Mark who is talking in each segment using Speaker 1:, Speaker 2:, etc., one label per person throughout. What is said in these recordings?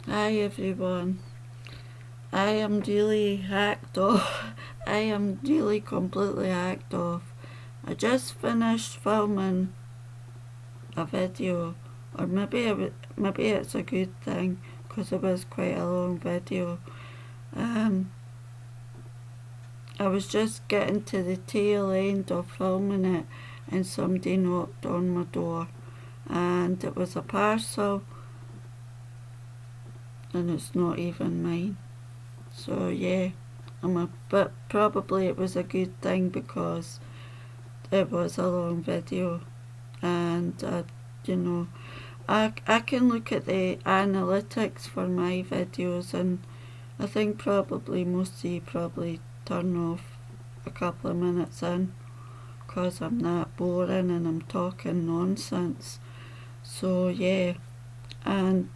Speaker 1: Hi everyone. I am really hacked off. I am really completely hacked off. I just finished filming a video, or maybe it's a good thing because it was quite a long video. Um, I was just getting to the tail end of filming it, and somebody knocked on my door, and it was a parcel, and it's not even mine. So yeah, but probably it was a good thing because it was a long video, and you know, I can look at the analytics for my videos, and I think probably most of you probably turn off a couple of minutes in because I'm that boring and I'm talking nonsense. So yeah, and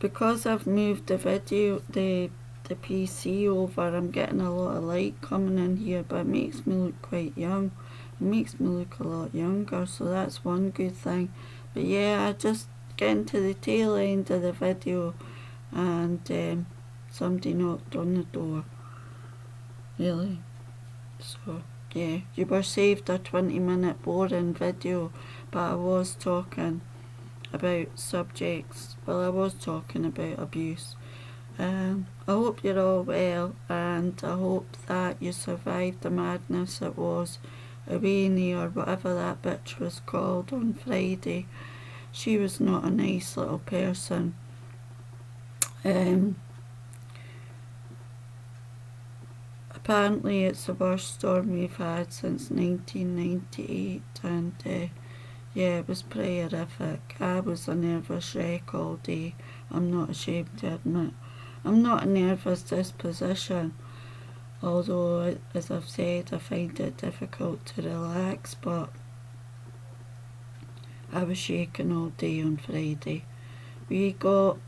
Speaker 1: because I've moved the PC over, I'm getting a lot of light coming in here, but it makes me look quite young. It makes me look a lot younger, so that's one good thing. But yeah, I just getting to the tail end of the video, and somebody knocked on the door. Really? So yeah, you were saved a 20-minute boring video, but I was talking about subjects. Well, I was talking about abuse. I hope you're all well, and I hope that you survived the madness that was Eoweny, or whatever that bitch was called, on Friday. She was not a nice little person. Apparently it's the worst storm we've had since 1998, and yeah, it was pretty horrific. I was a nervous wreck all day, I'm not ashamed to admit. I'm not a nervous disposition, although, as I've said, I find it difficult to relax, but I was shaking all day on Friday. We got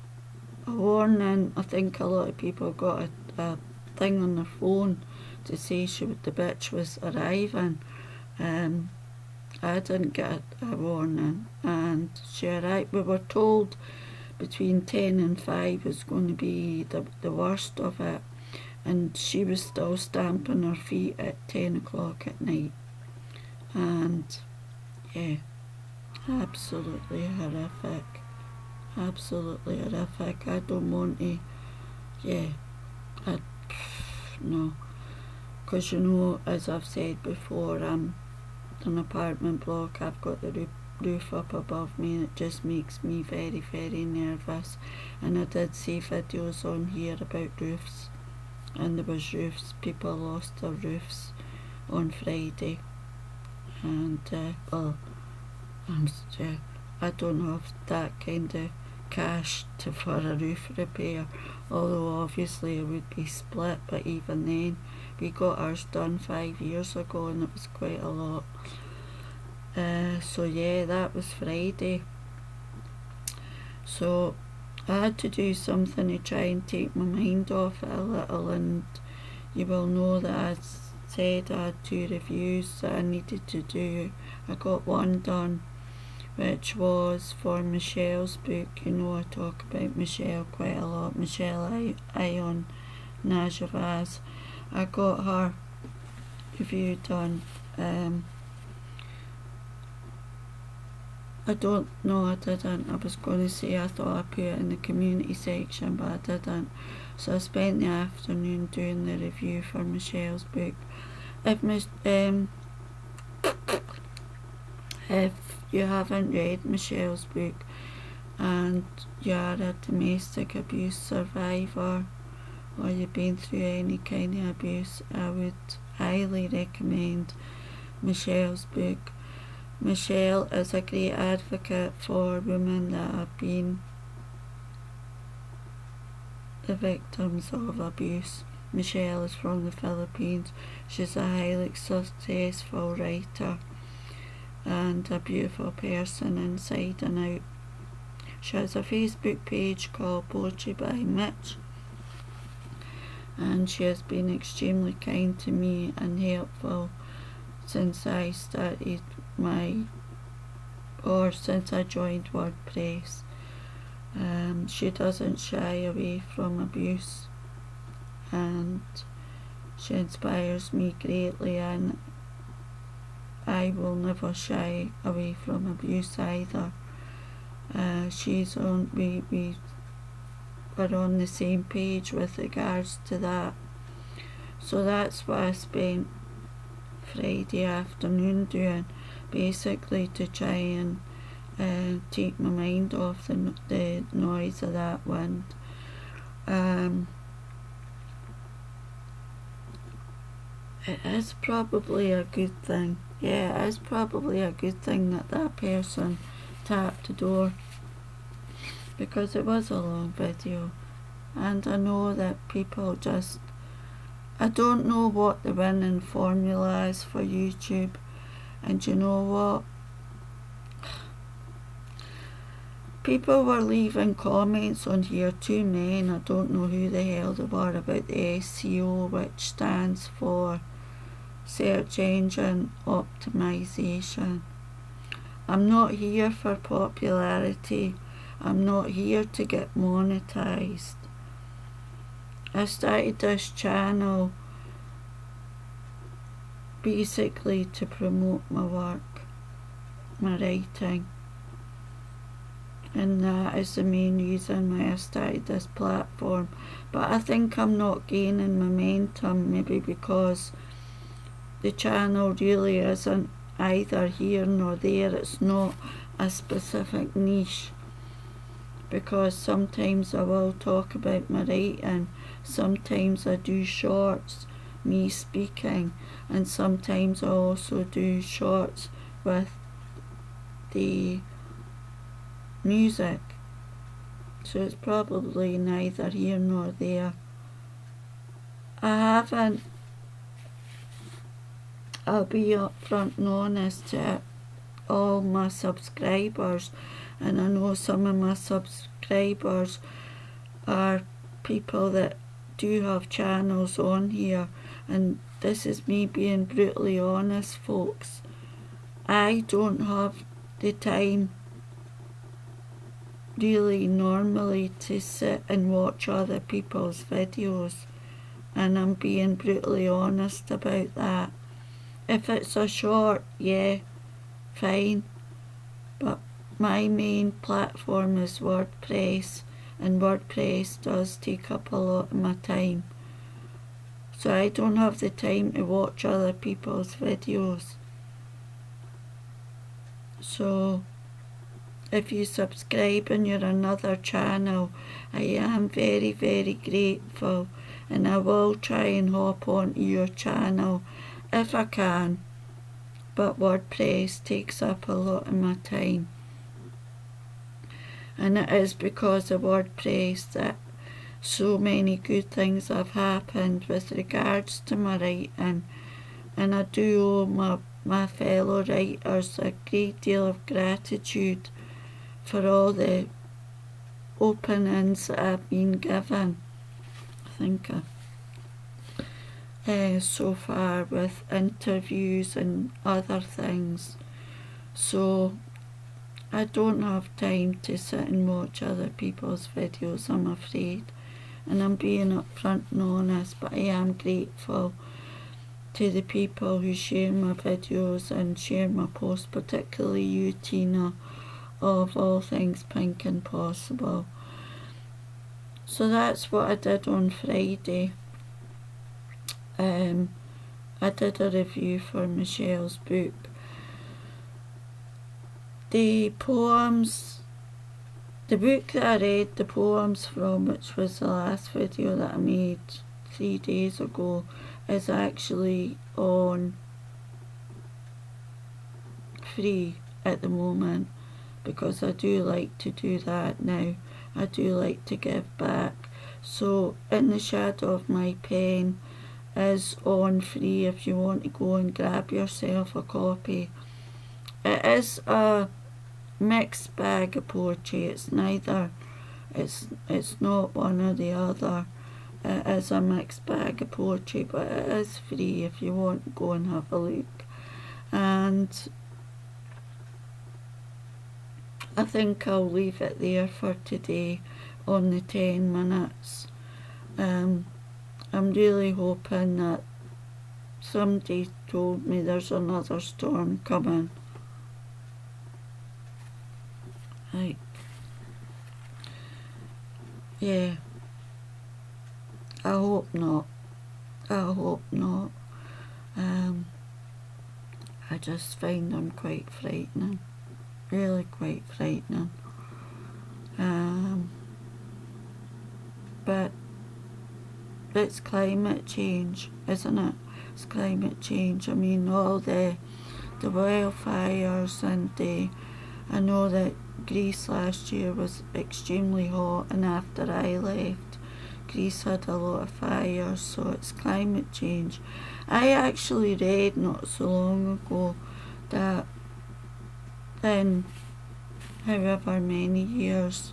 Speaker 1: a warning. I think a lot of people got a thing on their phone to say the bitch was arriving. I didn't get a warning, and she arrived. We were told between 10 and 5 was going to be the worst of it, and she was still stamping her feet at 10 o'clock at night. And yeah, absolutely horrific. Absolutely horrific. I don't want to, yeah, no. Because as I've said before, I'm an apartment block. I've got the roof up above me, and it just makes me very, very nervous. And I did see videos on here about roofs, and there was roofs. People lost their roofs on Friday, and I don't have that kind of cash for a roof repair, although obviously it would be split. But even then, we got ours done 5 years ago, and it was quite a lot. So yeah, that was Friday. So I had to do something to try and take my mind off it a little, and you will know that I said I had 2 reviews that I needed to do. I got one done, which was for Michelle's book. You know, I talk about Michelle quite a lot. Michelle I on Najavaz. I got her review done. I don't know, I didn't. I was going to say I thought I put it in the community section, but I didn't. So I spent the afternoon doing the review for Michelle's book. If you haven't read Michelle's book and you are a domestic abuse survivor, or you've been through any kind of abuse, I would highly recommend Michelle's book. Michelle is a great advocate for women that have been the victims of abuse. Michelle is from the Philippines. She's a highly successful writer and a beautiful person inside and out. She has a Facebook page called Poetry by Mitch, and she has been extremely kind to me and helpful since I joined WordPress. She doesn't shy away from abuse, and she inspires me greatly, and I will never shy away from abuse either. We are on the same page with regards to that. So that's what I spent Friday afternoon doing, basically to try and take my mind off the noise of that wind. It is probably a good thing. Yeah, it is probably a good thing that person tapped the door, because it was a long video, and I know that people just, I don't know what the winning formula is for YouTube, and you know what? People were leaving comments on here, 2 men, I don't know who the hell they were, about the SEO, which stands for Search Engine Optimization. I'm not here for popularity. I'm not here to get monetised. I started this channel basically to promote my work, my writing, and that is the main reason why I started this platform. But I think I'm not gaining momentum, maybe because the channel really isn't either here nor there. It's not a specific niche, because sometimes I will talk about my writing, sometimes I do shorts, me speaking, and sometimes I also do shorts with the music. So it's probably neither here nor there. I'll be upfront and honest to all my subscribers, and I know some of my subscribers are people that do have channels on here, and this is me being brutally honest, folks. I don't have the time really normally to sit and watch other people's videos, and I'm being brutally honest about that. If it's a short, yeah, fine, but my main platform is WordPress, and WordPress does take up a lot of my time, so I don't have the time to watch other people's videos. So if you subscribe and you're another channel, I am very, very grateful, and I will try and hop onto your channel if I can, but WordPress takes up a lot of my time, and it is because of WordPress that so many good things have happened with regards to my writing, and I do owe my fellow writers a great deal of gratitude for all the openings that I've been given. I think so far with interviews and other things. So I don't have time to sit and watch other people's videos, I'm afraid, and I'm being upfront and honest, but I am grateful to the people who share my videos and share my posts, particularly you, Tina, of All Things Pink and Possible. So that's what I did on Friday. I did a review for Michelle's book. The poems, the book that I read the poems from, which was the last video that I made 3 days ago, is actually on free at the moment, because I do like to do that now. I do like to give back. So In the Shadow of My Pen is on free if you want to go and grab yourself a copy. It is a mixed bag of poetry. It's neither, it's not one or the other. It is a mixed bag of poetry, but it is free if you want to go and have a look. And I think I'll leave it there for today on the 10 minutes. I'm really hoping that somebody told me there's another storm coming. Like, yeah, I hope not. I hope not. I just find them quite frightening. Really quite frightening. But it's climate change, isn't it? It's climate change. I mean, all the wildfires, and I know that Greece last year was extremely hot, and after I left, Greece had a lot of fires, so it's climate change. I actually read not so long ago that in however many years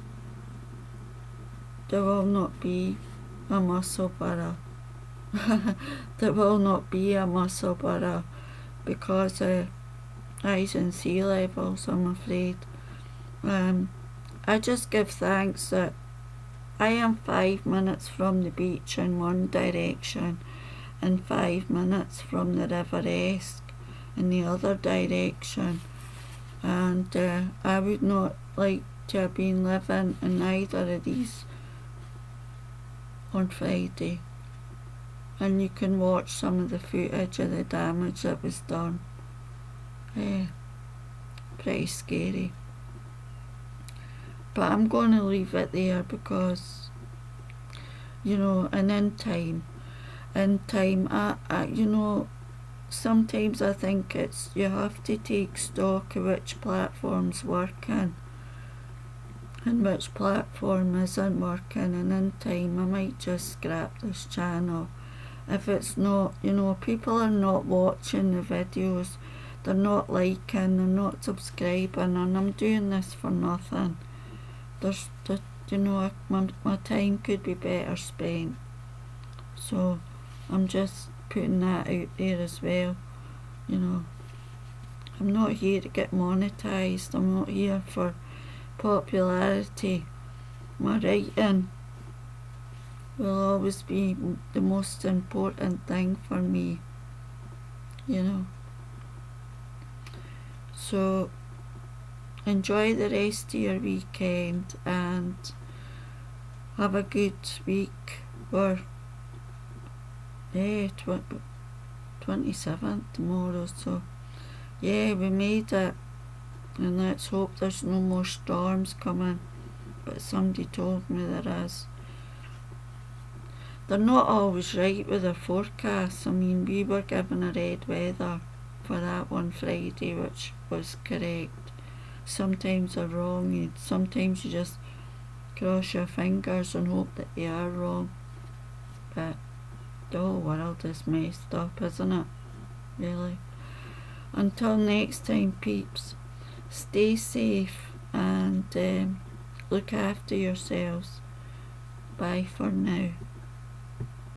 Speaker 1: there will not be a Musselburgh. There will not be a Musselburgh because of rising sea levels, I'm afraid. I just give thanks that I am 5 minutes from the beach in one direction and 5 minutes from the River Esk in the other direction, and I would not like to have been living in either of these on Friday. And you can watch some of the footage of the damage that was done. Pretty scary. But I'm going to leave it there because, you know, and in time, I you know, sometimes I think you have to take stock of which platform's working and which platform isn't working, and in time I might just scrap this channel. If it's not, you know, people are not watching the videos, they're not liking, they're not subscribing, and I'm doing this for nothing. You know, my time could be better spent. So I'm just putting that out there as well. You know, I'm not here to get monetised. I'm not here for popularity. My writing will always be the most important thing for me, you know. So enjoy the rest of your weekend and have a good week. Or 27th tomorrow, so yeah, we made it, and let's hope there's no more storms coming, but somebody told me there is. They're not always right with their forecasts. I mean, we were given a red weather for that one Friday, which was correct. Sometimes they're wrong, and sometimes you just cross your fingers and hope that they are wrong. But the whole world is messed up, isn't it? Really. Until next time, peeps, stay safe and look after yourselves. Bye for now.